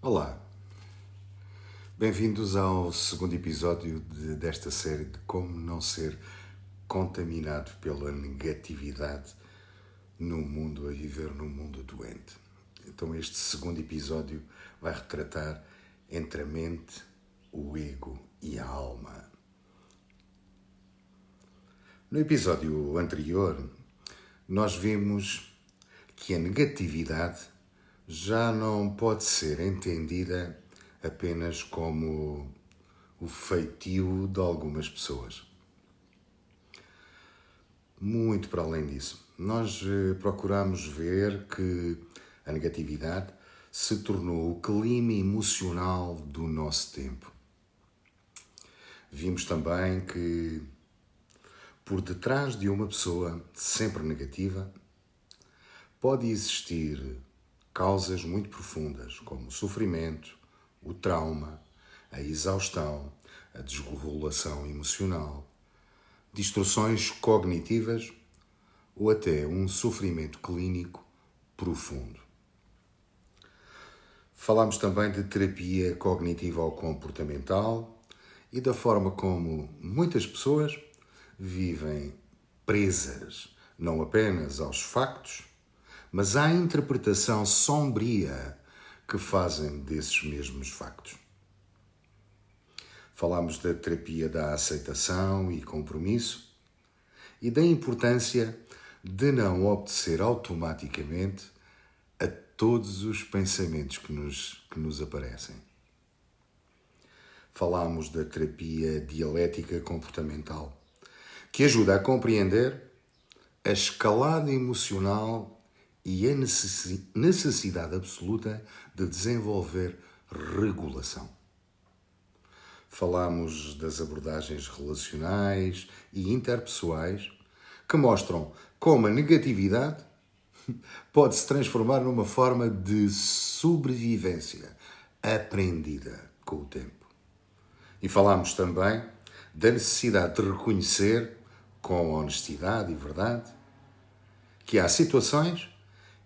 Olá, bem-vindos ao segundo episódio desta série de como não ser contaminado pela negatividade no mundo, a viver num mundo doente. Então este segundo episódio vai retratar entre a mente, o ego e a alma. No episódio anterior, nós vimos que a negatividade já não pode ser entendida apenas como o feitio de algumas pessoas. Muito para além disso, nós procuramos ver que a negatividade se tornou o clima emocional do nosso tempo. Vimos também que por detrás de uma pessoa sempre negativa pode existir causas muito profundas, como o sofrimento, o trauma, a exaustão, a desregulação emocional, distorções cognitivas ou até um sofrimento clínico profundo. Falámos também de terapia cognitiva ou comportamental e da forma como muitas pessoas vivem presas não apenas aos factos, mas à interpretação sombria que fazem desses mesmos factos. Falámos da terapia da aceitação e compromisso e da importância de não obedecer automaticamente a todos os pensamentos que nos aparecem. Falámos da terapia dialética comportamental, que ajuda a compreender a escalada emocional e a necessidade absoluta de desenvolver regulação. Falámos das abordagens relacionais e interpessoais que mostram como a negatividade pode se transformar numa forma de sobrevivência aprendida com o tempo. E falámos também da necessidade de reconhecer, com honestidade e verdade, que há situações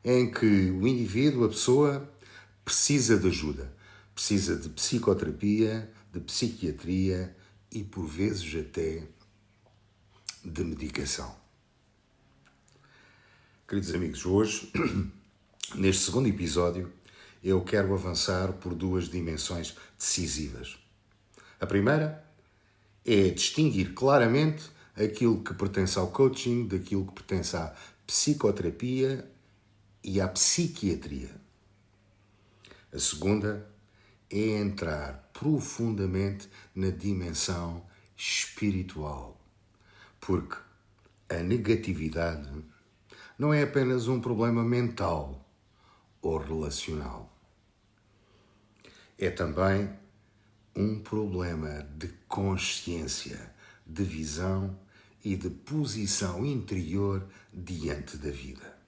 em que o indivíduo, a pessoa, precisa de ajuda, precisa de psicoterapia, de psiquiatria e, por vezes, até de medicação. Queridos amigos, hoje, neste segundo episódio, eu quero avançar por duas dimensões decisivas. A primeira é distinguir claramente aquilo que pertence ao coaching daquilo que pertence à psicoterapia e à psiquiatria. A segunda é entrar profundamente na dimensão espiritual, porque a negatividade não é apenas um problema mental ou relacional. É também um problema de consciência, de visão e de posição interior diante da vida.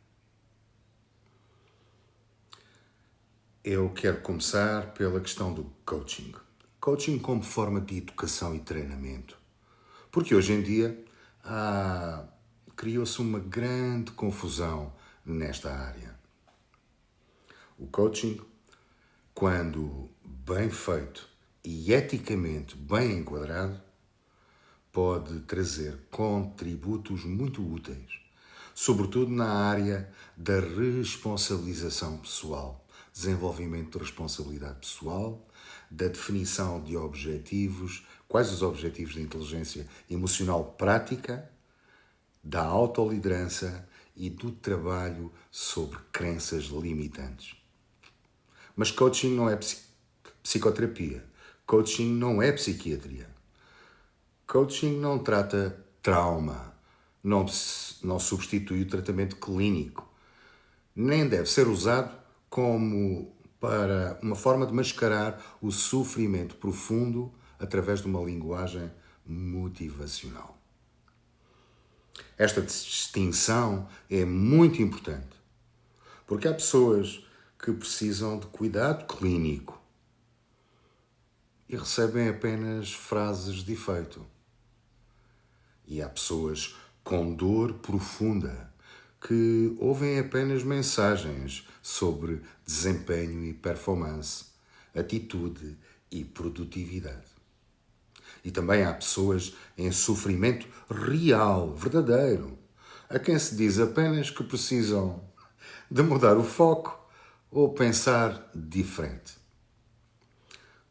Eu quero começar pela questão do coaching. Coaching como forma de educação e treinamento. Porque hoje em dia criou-se uma grande confusão nesta área. O coaching, quando bem feito e eticamente bem enquadrado, pode trazer contributos muito úteis, sobretudo na área da responsabilização pessoal, desenvolvimento de responsabilidade pessoal, da definição de objetivos, quais os objetivos de inteligência emocional prática, da autoliderança e do trabalho sobre crenças limitantes. Mas coaching não é psicoterapia, coaching não é psiquiatria. Coaching não trata trauma, não substitui o tratamento clínico, nem deve ser usado como para uma forma de mascarar o sofrimento profundo através de uma linguagem motivacional. Esta distinção é muito importante, porque há pessoas que precisam de cuidado clínico e recebem apenas frases de efeito. E há pessoas com dor profunda que ouvem apenas mensagens sobre desempenho e performance, atitude e produtividade. E também há pessoas em sofrimento real, verdadeiro, a quem se diz apenas que precisam de mudar o foco ou pensar diferente.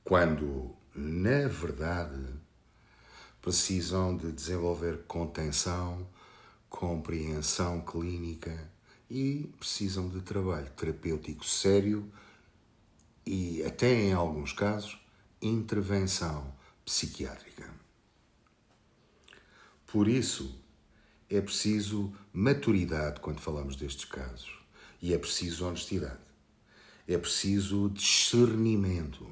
Quando, na verdade, precisam de desenvolver contenção, compreensão clínica e precisam de trabalho terapêutico sério e, até em alguns casos, intervenção psiquiátrica. Por isso, é preciso maturidade quando falamos destes casos e é preciso honestidade. É preciso discernimento.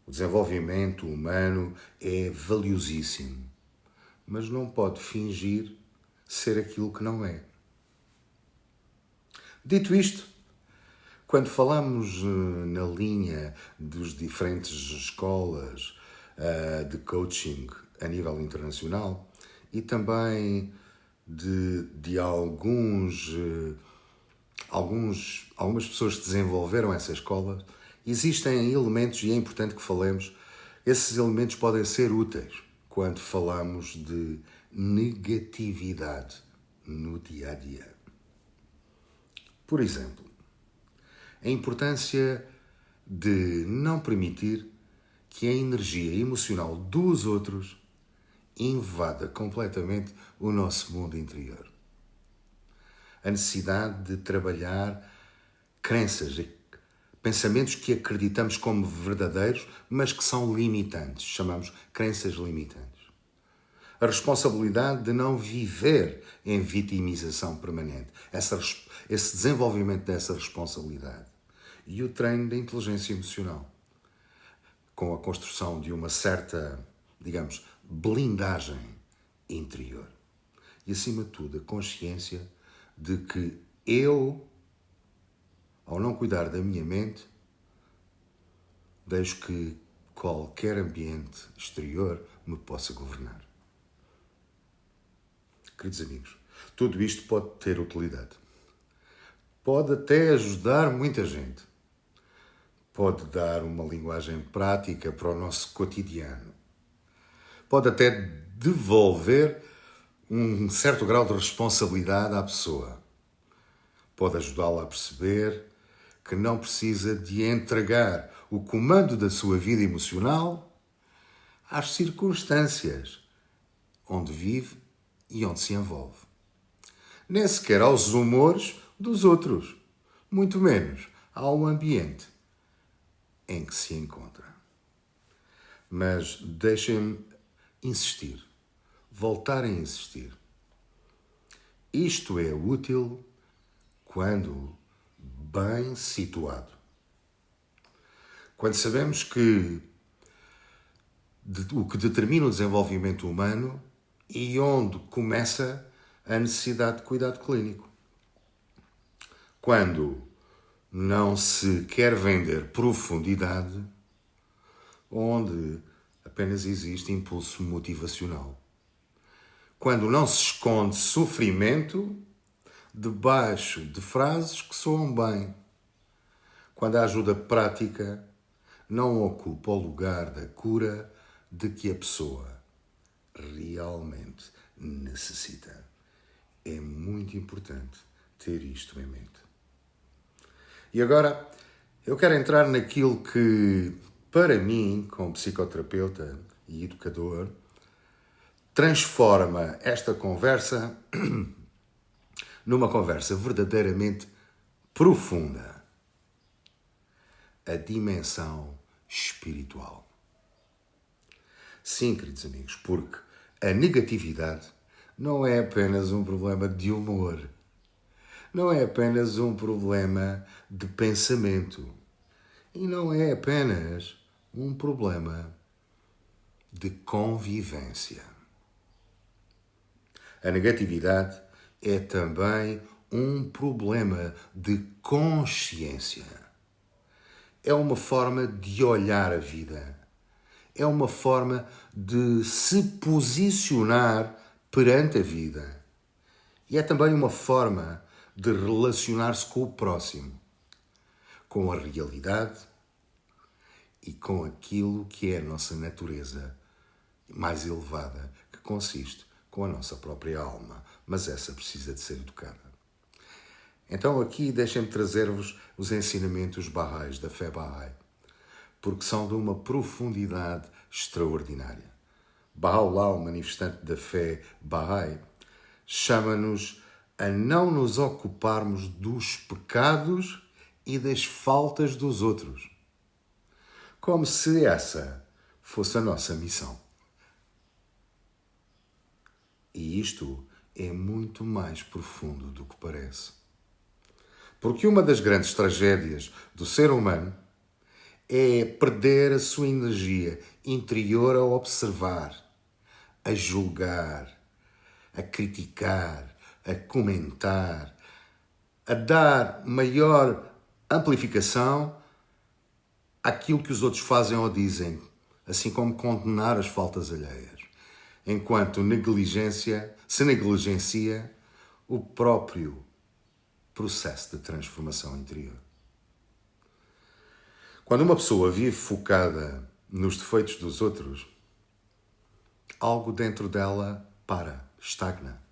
O desenvolvimento humano é valiosíssimo, mas não pode fingir ser aquilo que não é. Dito isto, quando falamos na linha dos diferentes escolas de coaching a nível internacional e também de algumas pessoas que desenvolveram essa escola, existem elementos, e é importante que falemos, esses elementos podem ser úteis quando falamos de negatividade no dia a dia. Por exemplo, a importância de não permitir que a energia emocional dos outros invada completamente o nosso mundo interior. A necessidade de trabalhar crenças, pensamentos que acreditamos como verdadeiros, mas que são limitantes. Chamamos crenças limitantes. A responsabilidade de não viver em vitimização permanente. Esse desenvolvimento dessa responsabilidade. E o treino da inteligência emocional. Com a construção de uma certa, digamos, blindagem interior. E, acima de tudo, a consciência de que eu, ao não cuidar da minha mente, deixo que qualquer ambiente exterior me possa governar. Queridos amigos, tudo isto pode ter utilidade. Pode até ajudar muita gente. Pode dar uma linguagem prática para o nosso cotidiano. Pode até devolver um certo grau de responsabilidade à pessoa. Pode ajudá-la a perceber que não precisa de entregar o comando da sua vida emocional às circunstâncias onde vive e onde se envolve. Nem sequer aos humores dos outros, muito menos ao ambiente em que se encontra. Mas deixem-me insistir, voltar a insistir. Isto é útil quando bem situado. Quando sabemos que o que determina o desenvolvimento humano e onde começa a necessidade de cuidado clínico. Quando não se quer vender profundidade, onde apenas existe impulso motivacional. Quando não se esconde sofrimento debaixo de frases que soam bem. Quando a ajuda prática não ocupa o lugar da cura de que a pessoa realmente necessita. É muito importante ter isto em mente. E agora, eu quero entrar naquilo que, para mim, como psicoterapeuta e educador, transforma esta conversa numa conversa verdadeiramente profunda. A dimensão espiritual. Sim, queridos amigos, porque a negatividade não é apenas um problema de humor. Não é apenas um problema de pensamento. E não é apenas um problema de convivência. A negatividade é também um problema de consciência. É uma forma de olhar a vida. É uma forma de se posicionar perante a vida. E é também uma forma de relacionar-se com o próximo, com a realidade e com aquilo que é a nossa natureza mais elevada, que consiste com a nossa própria alma, mas essa precisa de ser educada. Então aqui deixem-me trazer-vos os ensinamentos Baha'is, da fé Baha'i, porque são de uma profundidade extraordinária. Baha'u'lláh, o manifestante da fé Baha'i, chama-nos a não nos ocuparmos dos pecados e das faltas dos outros, como se essa fosse a nossa missão. E isto é muito mais profundo do que parece. Porque uma das grandes tragédias do ser humano é perder a sua energia interior a observar, a julgar, a criticar, a comentar, a dar maior amplificação àquilo que os outros fazem ou dizem, assim como condenar as faltas alheias, enquanto se negligencia o próprio processo de transformação interior. Quando uma pessoa vive focada nos defeitos dos outros, algo dentro dela estagna,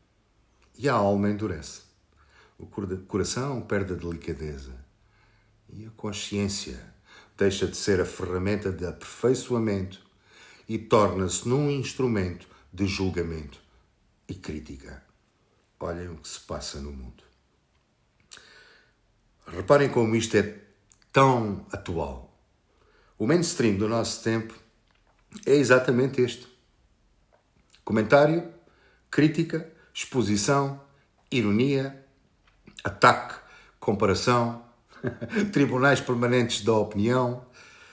e a alma endurece. O coração perde a delicadeza e a consciência deixa de ser a ferramenta de aperfeiçoamento e torna-se num instrumento de julgamento e crítica. Olhem o que se passa no mundo. Reparem como isto é tão atual. O mainstream do nosso tempo é exatamente este. Comentário, crítica, exposição, ironia, ataque, comparação, tribunais permanentes da opinião,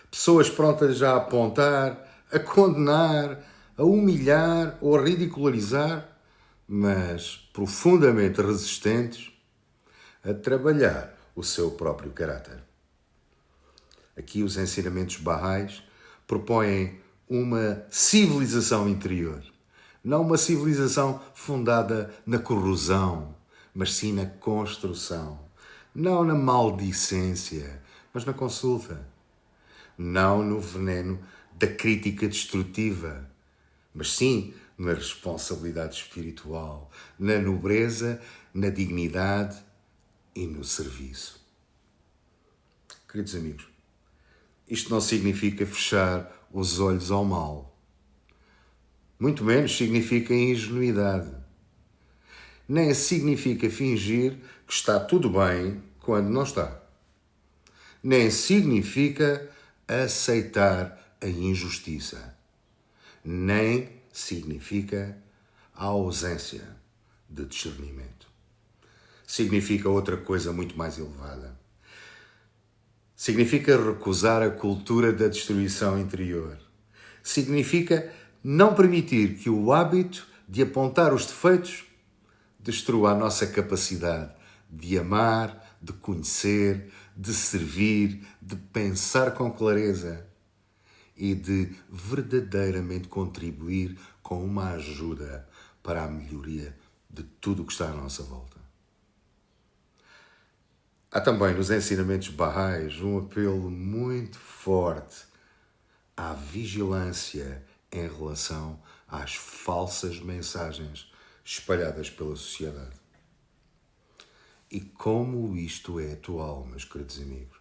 pessoas prontas a apontar, a condenar, a humilhar ou a ridicularizar, mas profundamente resistentes a trabalhar o seu próprio caráter. Aqui os ensinamentos Baha'is propõem uma civilização interior, não uma civilização fundada na corrosão, mas sim na construção, não na maldicência, mas na consulta, não no veneno da crítica destrutiva, mas sim na responsabilidade espiritual, na nobreza, na dignidade e no serviço. Queridos amigos, isto não significa fechar os olhos ao mal. Muito menos significa ingenuidade. Nem significa fingir que está tudo bem quando não está. Nem significa aceitar a injustiça. Nem significa a ausência de discernimento. Significa outra coisa muito mais elevada. Significa recusar a cultura da destruição interior. Significa não permitir que o hábito de apontar os defeitos destrua a nossa capacidade de amar, de conhecer, de servir, de pensar com clareza e de verdadeiramente contribuir com uma ajuda para a melhoria de tudo o que está à nossa volta. Há também nos ensinamentos Baha'is um apelo muito forte à vigilância em relação às falsas mensagens espalhadas pela sociedade. E como isto é atual, meus queridos amigos.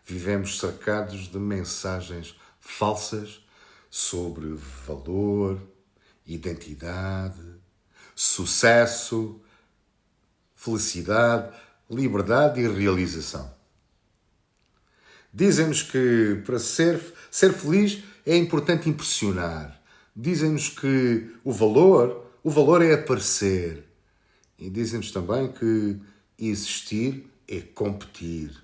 Vivemos cercados de mensagens falsas sobre valor, identidade, sucesso, felicidade, liberdade e realização. Dizem-nos que para ser feliz é importante impressionar. Dizem-nos que o valor é aparecer. E dizem-nos também que existir é competir.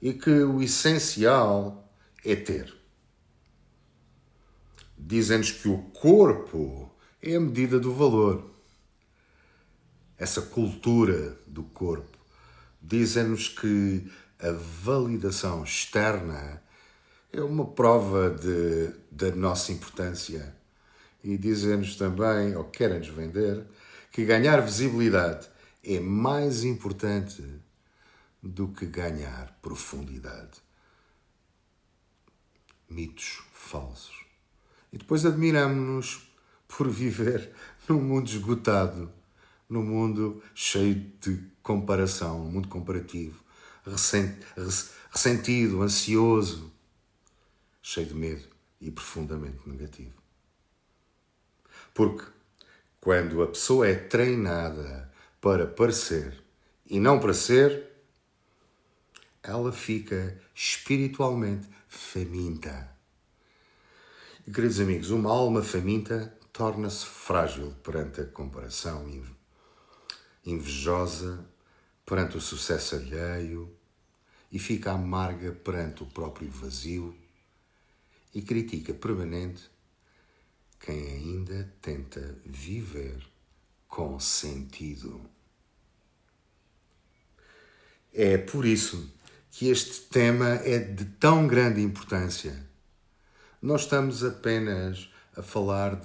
E que o essencial é ter. Dizem-nos que o corpo é a medida do valor. Essa cultura do corpo. Dizem-nos que a validação externa é uma prova da nossa importância. E dizem-nos também, ou querem-nos vender, que ganhar visibilidade é mais importante do que ganhar profundidade. mitos falsos. E depois admiramos-nos por viver num mundo esgotado, num mundo cheio de comparação, um mundo comparativo, ressentido, ansioso, cheio de medo e profundamente negativo. Porque quando a pessoa é treinada para parecer e não para ser, ela fica espiritualmente faminta. E, queridos amigos, uma alma faminta torna-se frágil perante a comparação, invejosa perante o sucesso alheio e fica amarga perante o próprio vazio e critica permanente quem ainda tenta viver com sentido. É por isso que este tema é de tão grande importância. Não estamos apenas a falar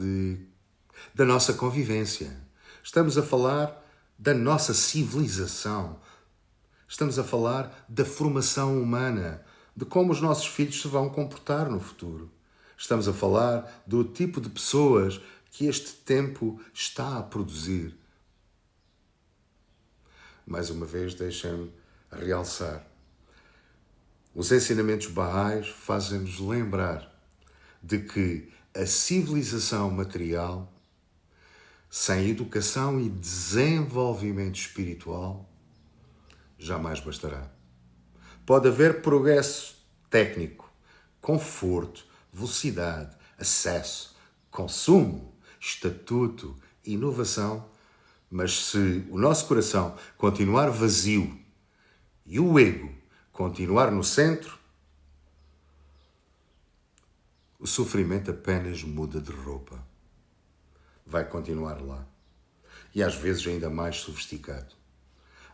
da nossa convivência. Estamos a falar da nossa civilização. Estamos a falar da formação humana, de como os nossos filhos se vão comportar no futuro. Estamos a falar do tipo de pessoas que este tempo está a produzir. Mais uma vez, deixem-me realçar. Os ensinamentos baais fazem-nos lembrar de que a civilização material, sem educação e desenvolvimento espiritual, jamais bastará. Pode haver progresso técnico, conforto, velocidade, acesso, consumo, estatuto, inovação, mas se o nosso coração continuar vazio e o ego continuar no centro, o sofrimento apenas muda de roupa. Vai continuar lá. E às vezes ainda mais sofisticado.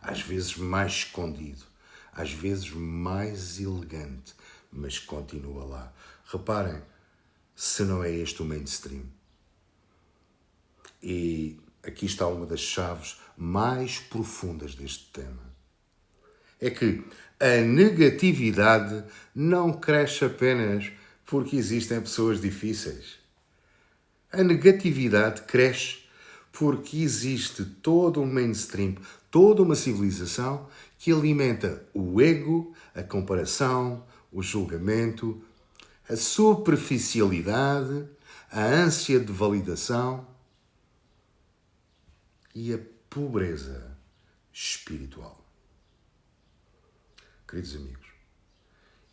Às vezes mais escondido. Às vezes mais elegante. Mas continua lá. Reparem, se não é este o mainstream. E aqui está uma das chaves mais profundas deste tema. É que a negatividade não cresce apenas porque existem pessoas difíceis. A negatividade cresce porque existe todo um mainstream, toda uma civilização que alimenta o ego, a comparação, o julgamento, a superficialidade, a ânsia de validação e a pobreza espiritual. Queridos amigos,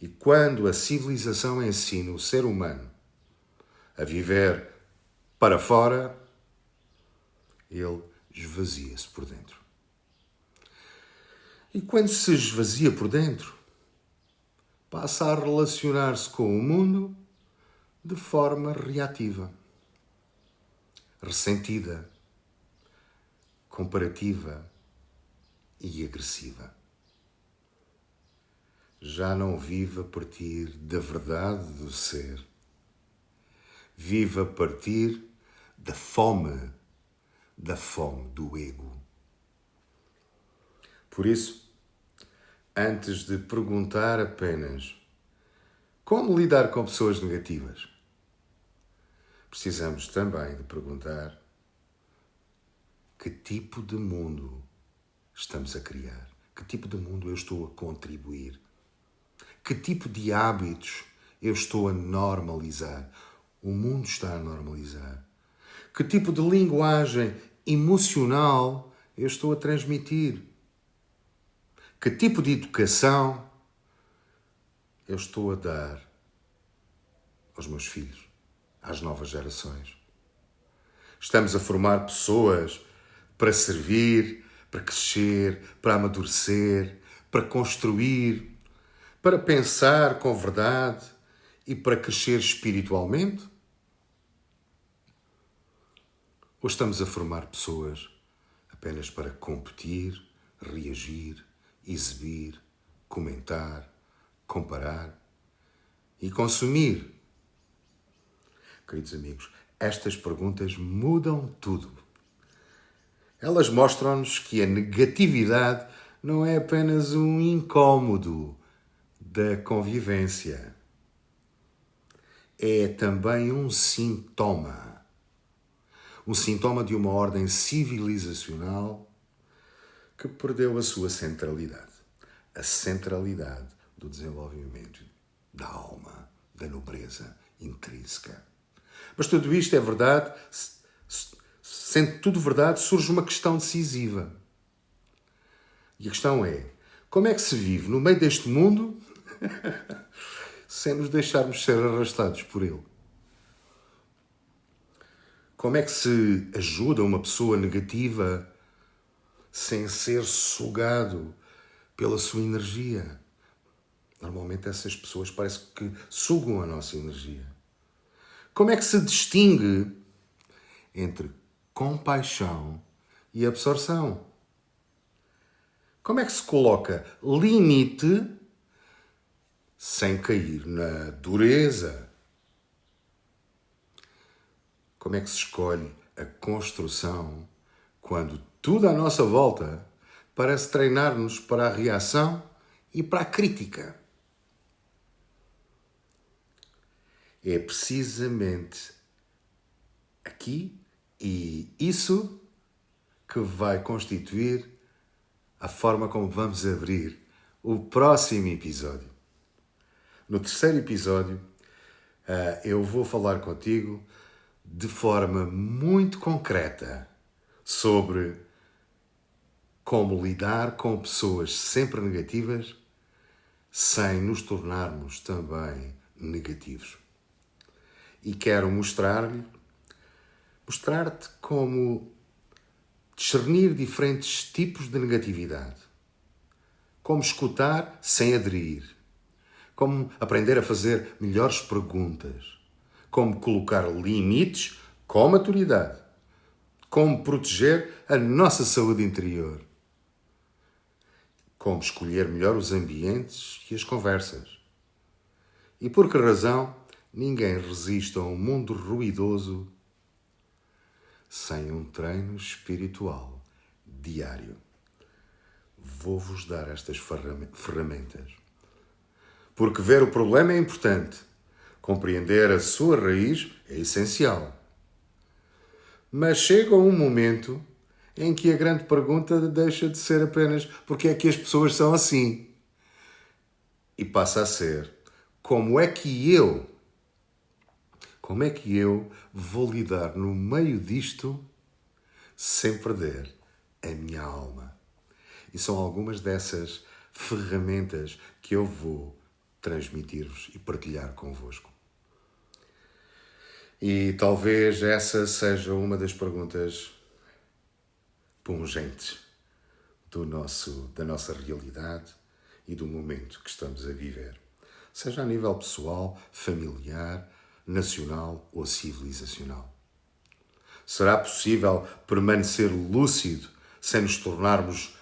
e quando a civilização ensina o ser humano a viver para fora, ele esvazia-se por dentro. E quando se esvazia por dentro, passa a relacionar-se com o mundo de forma reativa, ressentida, comparativa e agressiva. Já não vive a partir da verdade do ser. Vive a partir da fome do ego. Por isso, antes de perguntar apenas como lidar com pessoas negativas, precisamos também de perguntar que tipo de mundo estamos a criar, que tipo de mundo eu estou a contribuir, que tipo de hábitos eu estou a normalizar, o mundo está a normalizar, que tipo de linguagem emocional eu estou a transmitir, que tipo de educação eu estou a dar aos meus filhos, às novas gerações. Estamos a formar pessoas para servir, para crescer, para amadurecer, para construir, para pensar com verdade e para crescer espiritualmente? Ou estamos a formar pessoas apenas para competir, reagir, exibir, comentar, comparar e consumir? Queridos amigos, estas perguntas mudam tudo. Elas mostram-nos que a negatividade não é apenas um incómodo da convivência. é também um sintoma. Um sintoma de uma ordem civilizacional que perdeu a sua centralidade. A centralidade do desenvolvimento da alma, da nobreza intrínseca. Mas tudo isto é verdade. Sendo tudo verdade, surge uma questão decisiva. E a questão é, como é que se vive no meio deste mundo sem nos deixarmos ser arrastados por ele? Como é que se ajuda uma pessoa negativa sem ser sugado pela sua energia? Normalmente essas pessoas parece que sugam a nossa energia. Como é que se distingue entre compaixão e absorção? Como é que se coloca limite sem cair na dureza? Como é que se escolhe a construção quando tudo à nossa volta parece treinar-nos para a reação e para a crítica? É precisamente aqui e isso que vai constituir a forma como vamos abrir o próximo episódio. No terceiro episódio, eu vou falar contigo de forma muito concreta sobre como lidar com pessoas sempre negativas sem nos tornarmos também negativos. E quero mostrar-te como discernir diferentes tipos de negatividade. Como escutar sem aderir. Como aprender a fazer melhores perguntas. Como colocar limites com maturidade. Como proteger a nossa saúde interior. Como escolher melhor os ambientes e as conversas. E por que razão ninguém resiste a um mundo ruidoso sem um treino espiritual diário. Vou-vos dar estas ferramentas. Porque ver o problema é importante. Compreender a sua raiz é essencial. Mas chega um momento em que a grande pergunta deixa de ser apenas porque é que as pessoas são assim. E passa a ser, como é que eu vou lidar no meio disto sem perder a minha alma? E são algumas dessas ferramentas que eu vou transmitir-vos e partilhar convosco. E talvez essa seja uma das perguntas pungentes da nossa realidade e do momento que estamos a viver. Seja a nível pessoal, familiar, nacional ou civilizacional. Será possível permanecer lúcido sem nos tornarmos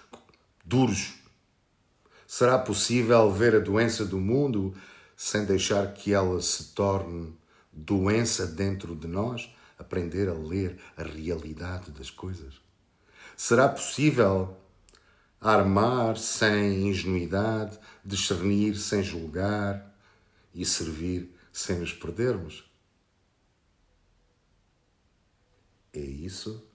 duros? Será possível ver a doença do mundo sem deixar que ela se torne doença dentro de nós? Aprender a ler a realidade das coisas? Será possível armar sem ingenuidade, discernir sem julgar e servir sem nos perdermos? É isso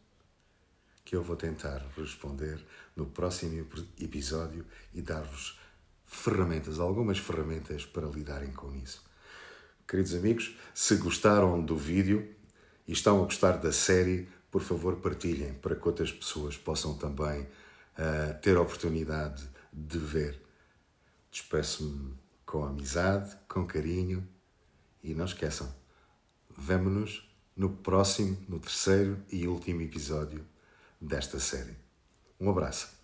que eu vou tentar responder no próximo episódio e dar-vos algumas ferramentas para lidarem com isso. Queridos amigos, se gostaram do vídeo e estão a gostar da série, por favor partilhem para que outras pessoas possam também ter a oportunidade de ver. Despeço-me com amizade, com carinho e não esqueçam, vemo-nos no terceiro e último episódio desta série. Um abraço.